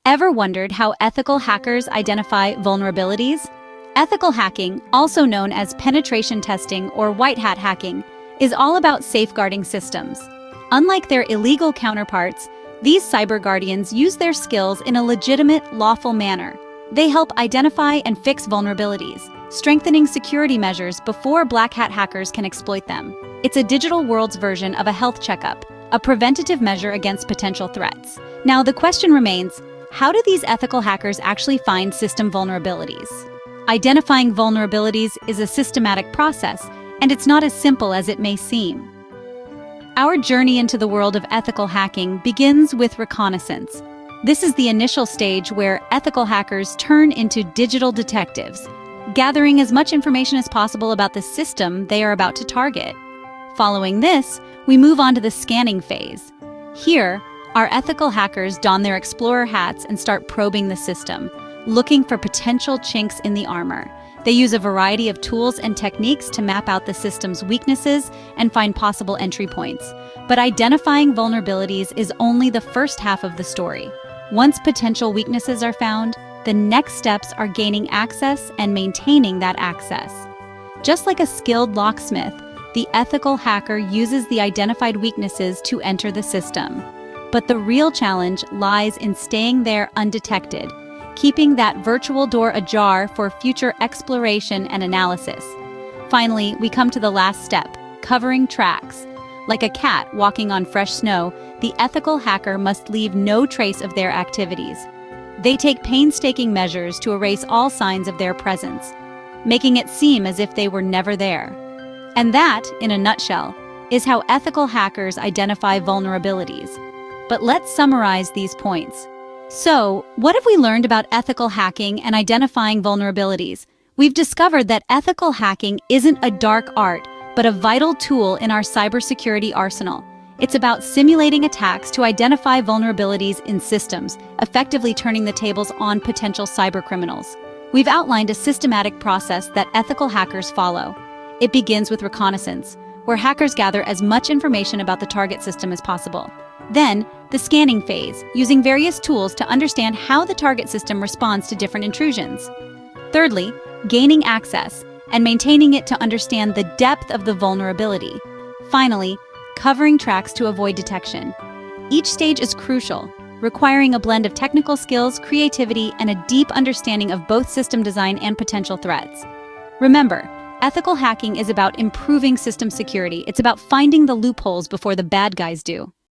Ever wondered how ethical hackers identify vulnerabilities? Ethical hacking, also known as penetration testing or white hat hacking, is all about safeguarding systems. Unlike their illegal counterparts, these cyber guardians use their skills in a legitimate, lawful manner. They help identify and fix vulnerabilities, strengthening security measures before black hat hackers can exploit them. It's a digital world's version of a health checkup, a preventative measure against potential threats. Now, the question remains, how do these ethical hackers actually find system vulnerabilities? Identifying vulnerabilities is a systematic process, and it's not as simple as it may seem. Our journey into the world of ethical hacking begins with reconnaissance. This is the initial stage where ethical hackers turn into digital detectives, gathering as much information as possible about the system they are about to target. Following this, we move on to the scanning phase. Here, our ethical hackers don their explorer hats and start probing the system, looking for potential chinks in the armor. They use a variety of tools and techniques to map out the system's weaknesses and find possible entry points. But identifying vulnerabilities is only the first half of the story. Once potential weaknesses are found, the next steps are gaining access and maintaining that access. Just like a skilled locksmith, the ethical hacker uses the identified weaknesses to enter the system. But the real challenge lies in staying there undetected, keeping that virtual door ajar for future exploration and analysis. Finally, we come to the last step, covering tracks. Like a cat walking on fresh snow, the ethical hacker must leave no trace of their activities. They take painstaking measures to erase all signs of their presence, making it seem as if they were never there. And that, in a nutshell, is how ethical hackers identify vulnerabilities. But let's summarize these points. So, what have we learned about ethical hacking and identifying vulnerabilities? We've discovered that ethical hacking isn't a dark art, but a vital tool in our cybersecurity arsenal. It's about simulating attacks to identify vulnerabilities in systems, effectively turning the tables on potential cybercriminals. We've outlined a systematic process that ethical hackers follow. It begins with reconnaissance, where hackers gather as much information about the target system as possible. Then, the scanning phase, using various tools to understand how the target system responds to different intrusions. Thirdly, gaining access and maintaining it to understand the depth of the vulnerability. Finally, covering tracks to avoid detection. Each stage is crucial, requiring a blend of technical skills, creativity, and a deep understanding of both system design and potential threats. Remember, ethical hacking is about improving system security. It's about finding the loopholes before the bad guys do.